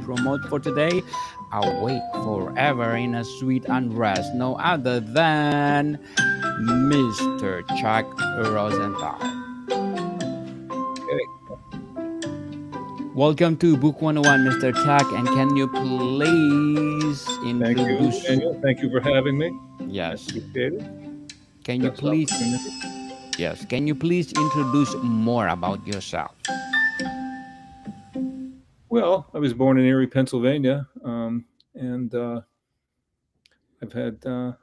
promote for today. Awake forever in a sweet unrest, no other than Mr. Chuck Rosenthal. Okay. Welcome to Book 101, Mr. Chuck, and can you please Thank you, introduce? Daniel. Thank you for having me. I Yes. appreciate it. Can you Best please? opportunity. Yes. Can you please introduce more about yourself? Well, I was born in Erie, Pennsylvania, and I've had I've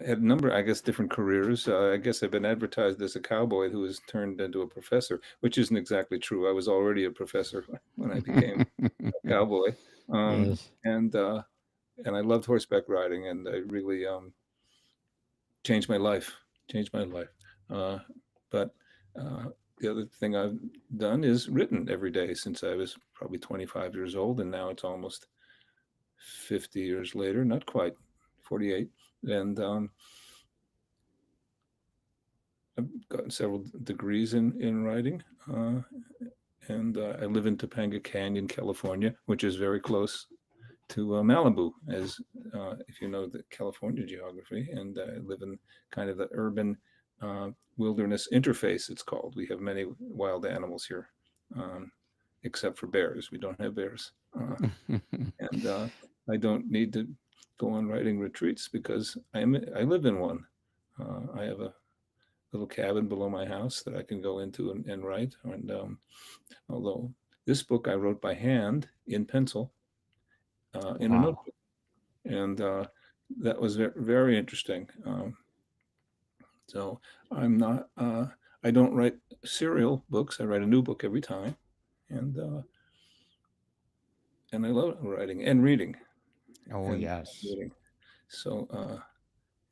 had a number, I guess, different careers. I guess I've been advertised as a cowboy who has turned into a professor, which isn't exactly true. I was already a professor when I became a cowboy, um, Yes. and uh, and I loved horseback riding, and I really changed my life. Changed my life. Uh, but the other thing I've done is written every day since I was probably 25 years old, and now it's almost 50 years later, not quite 48. And I've gotten several degrees in writing. And I live in Topanga Canyon, California, which is very close to Malibu, as if you know the California geography. And I live in kind of the urban wilderness interface, it's called. We have many wild animals here, um, except for bears. We don't have bears. And I don't need to go on writing retreats because I live in one. I have a little cabin below my house that I can go into and write. And although this book I wrote by hand in pencil in a Wow. notebook, and that was very interesting. So I'm not. I don't write serial books. I write a new book every time, and uh, and I love writing and reading Oh, and yes. reading. So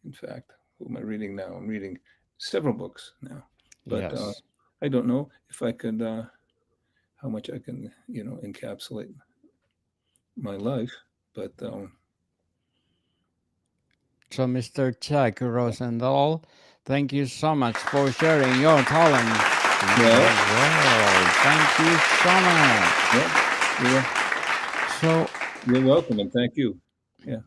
in fact, who am I reading now? I'm reading several books now, but Yes. I don't know if I could how much I can encapsulate my life, but So, Mr. Chuck Rosendahl, thank you so much for sharing your talent to well, the world. Thank you so much. yeah, you're, So, you're welcome and thank you. Yeah.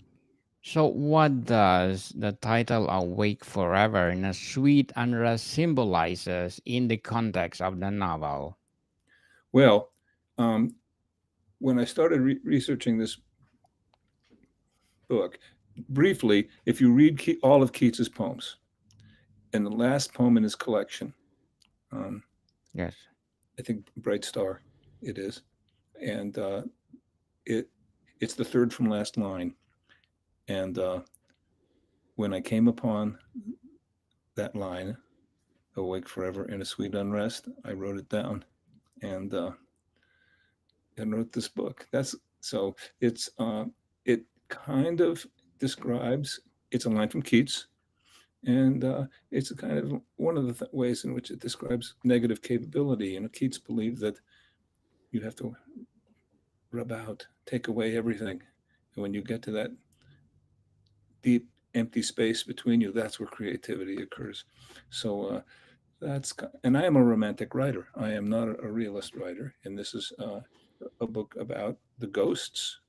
so what does the title "Awake Forever" in a sweet unrest symbolizes in the context of the novel? Well, um, when I started researching this book, briefly, if you read all of Keats's poems, and the last poem in his collection, um, Yes. I think Bright Star, it is, and it it's the third from last line. And when I came upon that line, "Awake forever in a sweet unrest," I wrote it down and wrote this book. That's so it kind of describes. It's a line from Keats, and it's a kind of one of the ways in which it describes negative capability. Keats believed that you have to rub out, take away everything, and when you get to that deep, empty space between you, that's where creativity occurs. So and I am a romantic writer. I am not a realist writer, and this is a book about the ghosts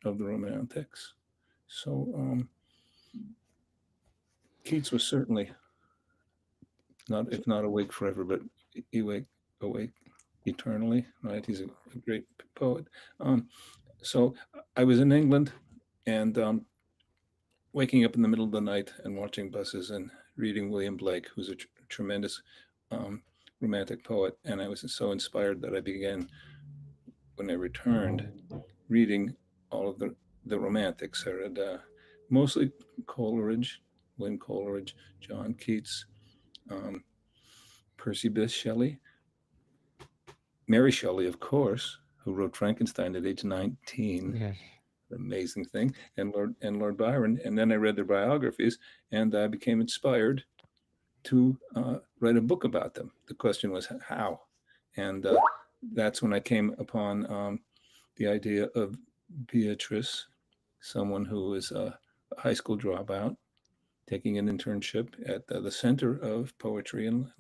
of the romantics. So Keats was certainly not, if not awake forever, but awake eternally. Right? He's a great poet. Um, so I was in England, and waking up in the middle of the night and watching buses and reading William Blake, who's a tremendous um, romantic poet, and I was so inspired that I began, when I returned, reading all of the romantics. I read mostly Coleridge, William Coleridge, John Keats, um, Percy Bysshe Shelley, Mary Shelley, of course, who wrote Frankenstein at age 19. Yes. Amazing thing, and Lord Byron. And then I read their biographies, and I became inspired to write a book about them. The question was how, and that's when I came upon the idea of Beatrice, someone who was a high school dropout, taking an internship at the Center of Poetry in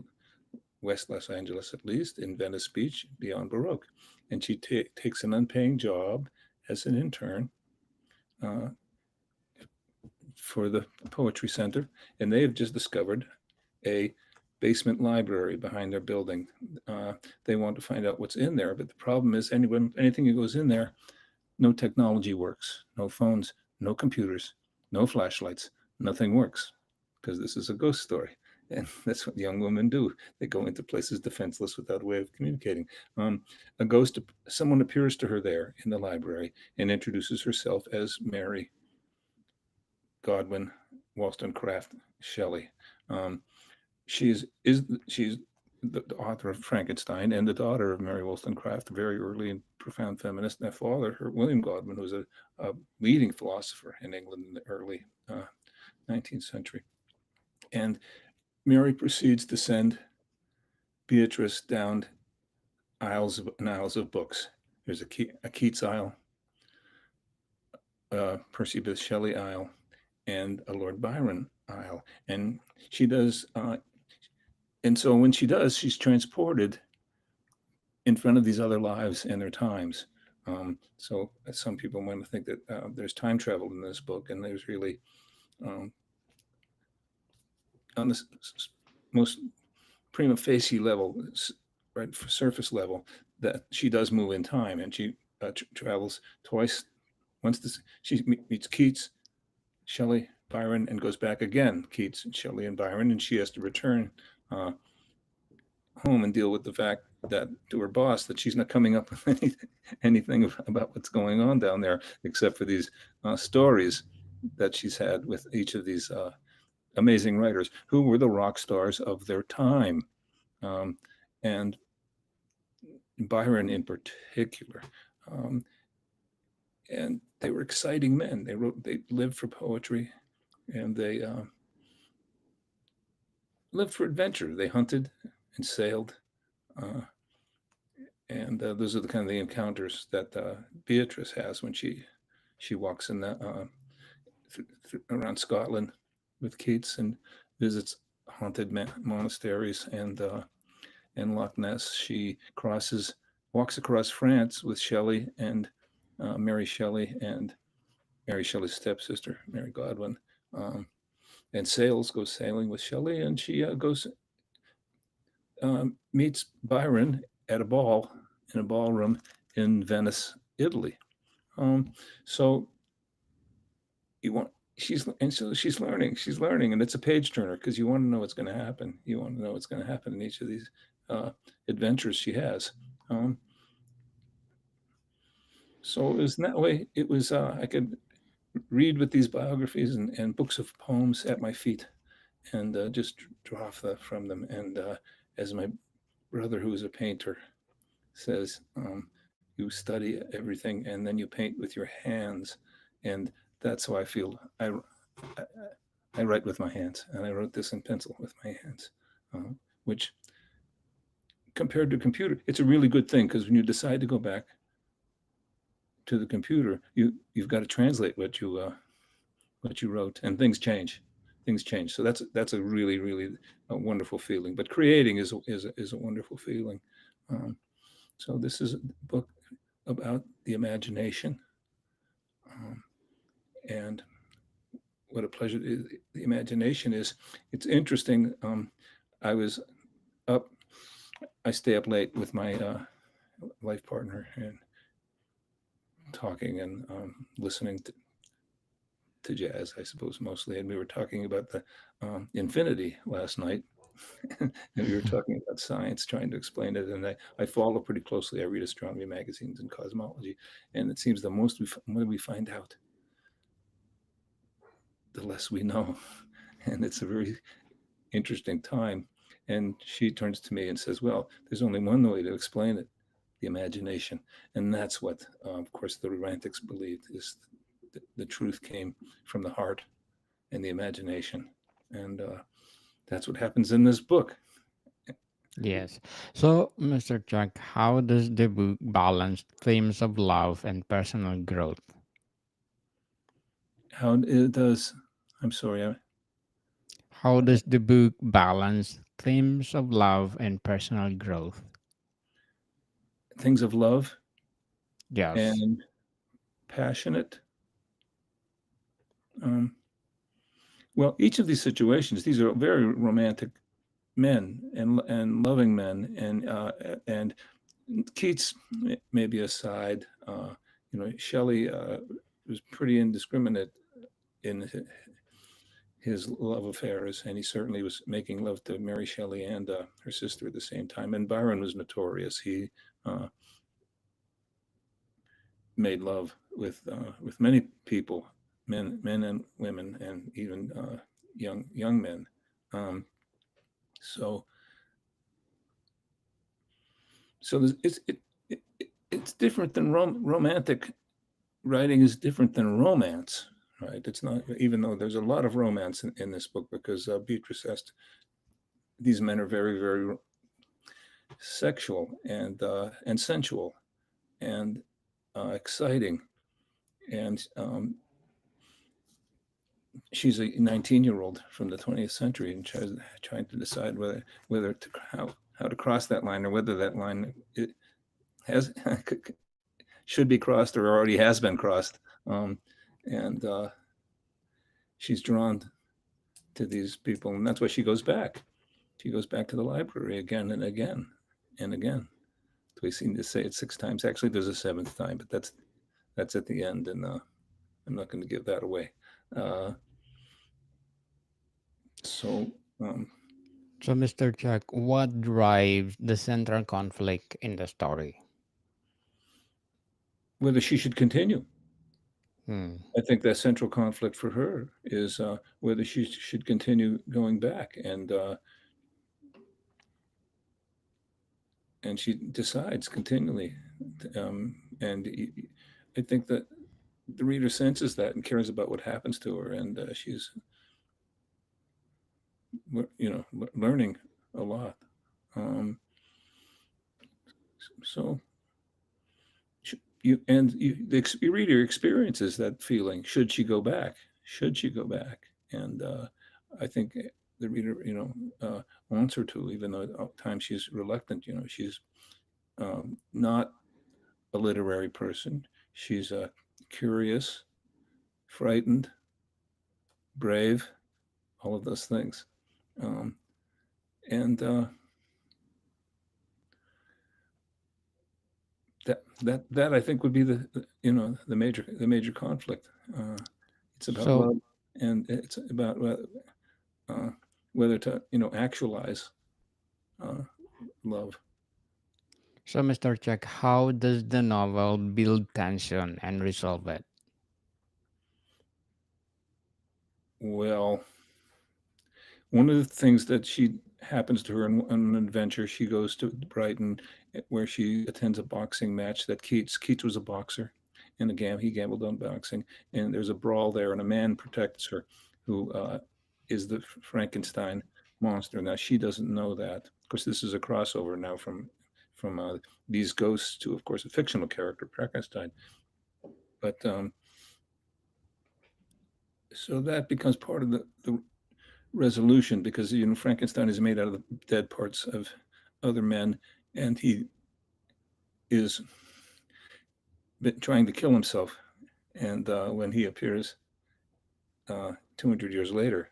West Los Angeles, at least in Venice Beach, beyond Baroque. and she takes an unpaying job as an intern uh, for the Poetry Center, and they have just discovered a basement library behind their building. They want to find out what's in there, but the problem is anything that goes in there, no technology works, no phones, no computers, no flashlights, nothing works, because this is a ghost story. And that's what young women do. They go into places defenseless without a way of communicating. A ghost, someone appears to her there in the library and introduces herself as Mary Godwin Wollstonecraft Shelley. She's the author of Frankenstein and the daughter of Mary Wollstonecraft, a very early and profound feminist. And her father, William Godwin, was a leading philosopher in England in the early 19th century. And Mary proceeds to send Beatrice down aisles and aisles of books. There's a Keats aisle, Percy Bysshe Shelley aisle, and a Lord Byron aisle. And she does, and so when she does, she's transported in front of these other lives and their times. So some people might think that there's time travel in this book, and there's really, on the most prima facie level, right, surface level, that she does move in time, and she travels twice. She meets Keats, Shelley, Byron, and goes back again, Keats, Shelley, and Byron, and she has to return home and deal with the fact that to her boss that she's not coming up with anything about what's going on down there, except for these stories that she's had with each of these amazing writers who were the rock stars of their time, and Byron in particular. And they were exciting men. They lived for poetry, and they lived for adventure. They hunted and sailed, and those are the kind of the encounters that Beatrice has when she walks in the around Scotland with Keats and visits haunted monasteries and Loch Ness. She walks across France with Shelley and Mary Shelley and Mary Shelley's stepsister, Mary Godwin, and goes sailing with Shelley, and she meets Byron at a ball in a ballroom in Venice, Italy. So she's learning, and it's a page turner because you want to know what's going to happen. You want to know what's going to happen in each of these adventures she has. So it was in that way. It was I could read with these biographies and books of poems at my feet, and just draw from them. And as my brother, who is a painter, says, you study everything and then you paint with your hands, and that's how I feel. I write with my hands, and I wrote this in pencil with my hands, which compared to computer, it's a really good thing, because when you decide to go back to the computer, you've got to translate what you wrote, and things change. So that's a really, really a wonderful feeling. But creating is a wonderful feeling. So this is a book about the imagination, and what a pleasure the imagination is. It's interesting. I stay up late with my life partner and talking and listening to jazz, I suppose, mostly. And we were talking about the infinity last night. And we were talking about science, trying to explain it. And I follow pretty closely. I read astronomy magazines and cosmology. And it seems the more we find out, the less we know. And it's a very interesting time. And she turns to me and says, well, there's only one way to explain it: the imagination. And that's what, of course, the Romantics believed, is the truth came from the heart and the imagination. And that's what happens in this book. Yes. So, Mr. Chuck, how does the book balance themes of love and personal growth? How it does, I'm sorry. How does the book balance themes of love and personal growth? Things of love Yes. and passionate. Um, well, each of these situations, these are very romantic men and loving men, and Keats maybe aside. Shelley was pretty indiscriminate in his love affairs, and he certainly was making love to Mary Shelley and her sister at the same time. And Byron was notorious. He uh, made love with many people, men and women, and even young men. Um, so it's different than romantic writing is different than romance, right? It's not, even though there's a lot of romance in this book, because Beatrice asked, these men are very, very sexual and sensual and exciting, and she's a 19-year-old from the 20th century and trying to decide whether to how to cross that line, or whether that line has should be crossed or already has been crossed. And she's drawn to these people, and that's why she goes back. She goes back to the library again and again and again. We seem to say it 6 times. Actually, there's a 7th time, but that's at the end, and I'm not going to give that away. Uh, so, So, Mr. Chuck, what drives the central conflict in the story? whether she should continue. Hmm. I think that central conflict for her is whether she should continue going back, and she decides continually. And I think that the reader senses that and cares about what happens to her, and she's learning a lot. So the reader experiences that feeling. Should she go back? Should she go back? And I think the reader, wants her to, even though at times she's reluctant. She's not a literary person. She's curious, frightened, brave, all of those things. And that I think would be the major conflict. It's about So, love, and it's about whether to actualize love. so, Mr. Chuck, how does the novel build tension and resolve it? Well, one of the things that happens to her on an adventure, she goes to Brighton, where she attends a boxing match that Keats was a boxer, and he gambled on boxing, and there's a brawl there, and a man protects her, who is the Frankenstein monster. Now she doesn't know that. Of course, this is a crossover now from these ghosts to, of course, a fictional character, Frankenstein. But so that becomes part of the resolution, because Frankenstein is made out of the dead parts of other men, and he is trying to kill himself. And when he appears 200 years later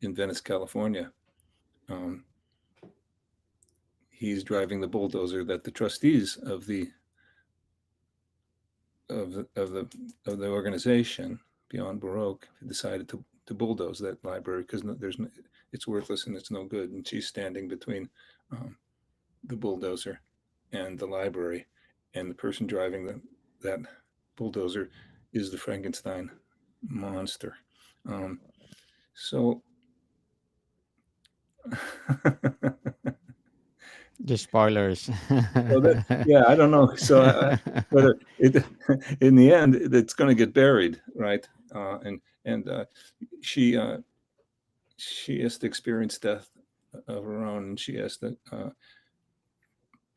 in Venice, California, he's driving the bulldozer that the trustees of the organization Beyond Baroque decided to bulldoze that library, because it's worthless and it's no good. And she's standing between the bulldozer and the library, and the person driving that bulldozer is the Frankenstein monster. So The spoilers. yeah, I don't know. So whether in the end it's going to get buried, right? And she has to experience death of her own, and she has to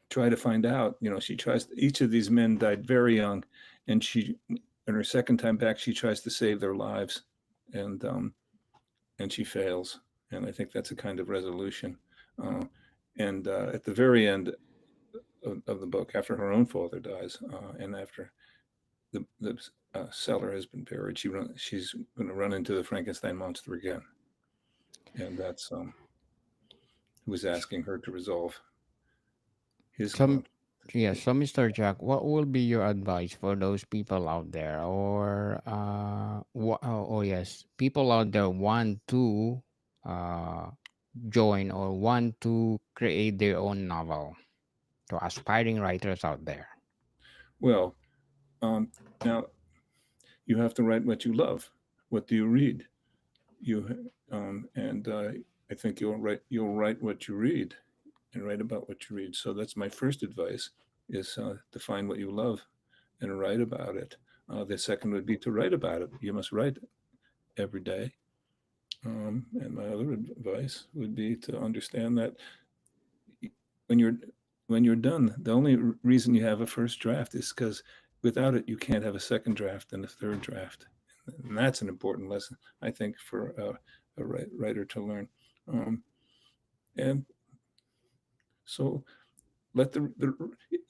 try to find out. Each of these men died very young, and in her second time back, she tries to save their lives, and she fails. And I think that's a kind of resolution. And at the very end, of the book after her own father dies, and after the seller has been buried. She's going to run into the Frankenstein monster again, and that's who is asking her to resolve his Some, conflict. yes. So, Mr. Jack, what will be your advice for those people out there, or oh yes, people out there want to uh join or want to create their own novel, to aspiring writers out there? Well, um, now you have to write what you love. What do you read? And I think you'll write what you read and write about what you read. So that's my first advice: is to find what you love and write about it. The second would be to write about it. You must write every day. And my other advice would be to understand that when you're when you're done, the only reason you have a first draft is because without it, you can't have a second draft and a third draft. And that's an important lesson, I think, for a writer to learn. And so let the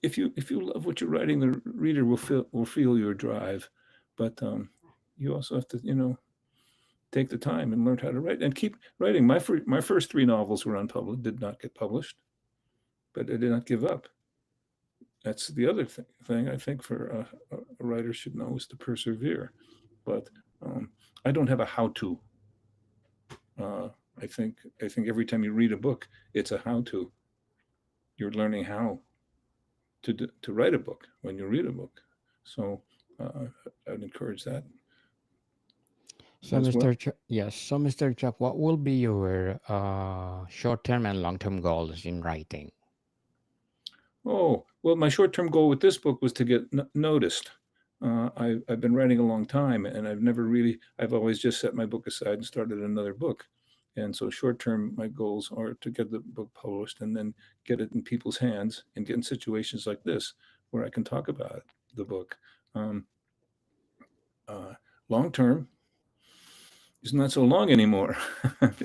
if you love what you're writing, the reader will feel your drive, but you also have to take the time and learn how to write and keep writing. My first three novels were unpublished, did not get published, but I did not give up. That's the other thing I think for a writer should know is to persevere. But I don't have a how-to. Uh, I think every time you read a book, it's a how-to. You're learning how to write a book when you read a book. So I'd encourage that So, as well. Mr. Yes. So, Mr. Chuck, what will be your short-term and long-term goals in writing? Oh, well, my short-term goal with this book was to get noticed. I've been writing a long time, and I've always just set my book aside and started another book. And so short-term, my goals are to get the book published and then get it in people's hands and get in situations like this where I can talk about the book. Um, Long-term is not so long anymore.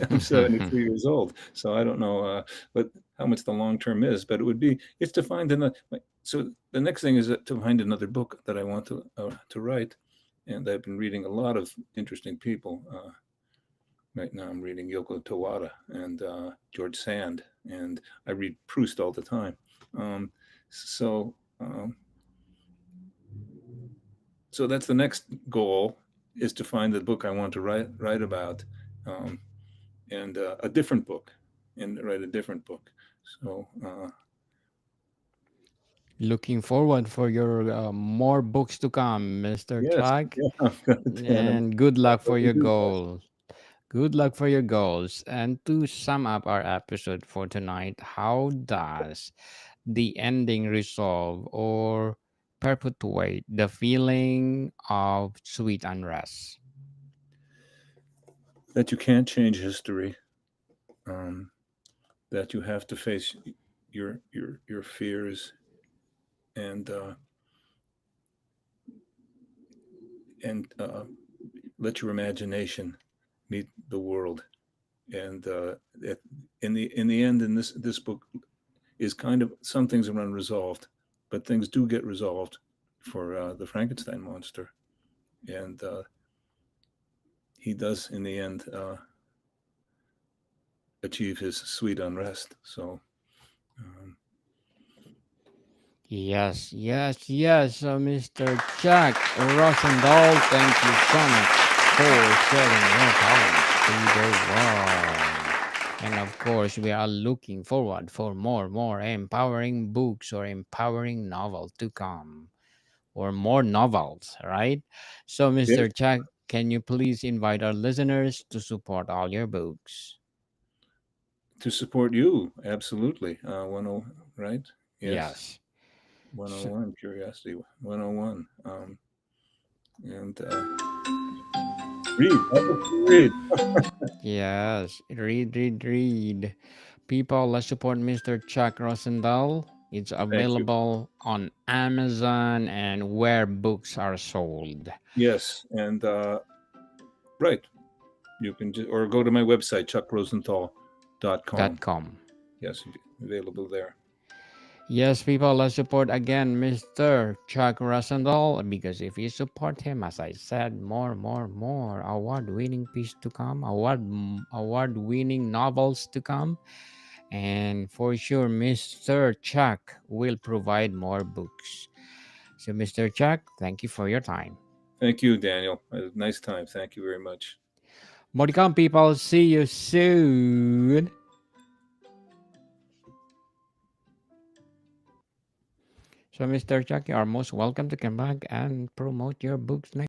I'm 73 years old, so I don't know how much the long term is, but it's to find another. So the next thing is to find another book that I want to write, and I've been reading a lot of interesting people. Right now, I'm reading Yoko Tawada and George Sand, and I read Proust all the time. Um, so um, so that's the next goal, is to find the book I want to write about, and a different book, and write a different book. So Looking forward for your more books to come, Mr. yes, Chuck, yeah, I'm and good I luck hope for you your do, guys. goals. Good luck for your goals. And to sum up our episode for tonight, how does the ending resolve or perpetuate the feeling of sweet unrest? That you can't change history. Um, that you have to face your fears and let your imagination meet the world. And in the end, in this book is kind of, some things are unresolved, but things do get resolved for the Frankenstein monster, and he does in the end achieve his sweet unrest. So um, Yes, yes, yes, Mr. Chuck Rosendahl, thank you so much for sharing your talents to the world. And of course, we are looking forward for more empowering books or empowering novels to come, or more novels, right? So, yes, Mr. Chuck, can you please invite our listeners to support all your books? to support you, absolutely. 10, right? Yes, Yes. So, 101 Curiosity 101, and read. I hope you read. yes, read. People, let's support Mr. Chuck Rosendahl. It's Thank you. available on Amazon and where books are sold. Yes, and right. You can or go to my website, chuckrosenthal.com. .com. Yes, available there. Yes, people, let's support again Mr. Chuck Rosendahl because if you support him, as I said, more award-winning piece to come, award-winning novels to come, and for sure, Mr. Chuck will provide more books. So, Mr. Chuck, thank you for your time. Thank you, Daniel. A nice time. Thank you very much. More to come, people. See you soon. So, Mr. Chuck, you are most welcome to come back and promote your books next.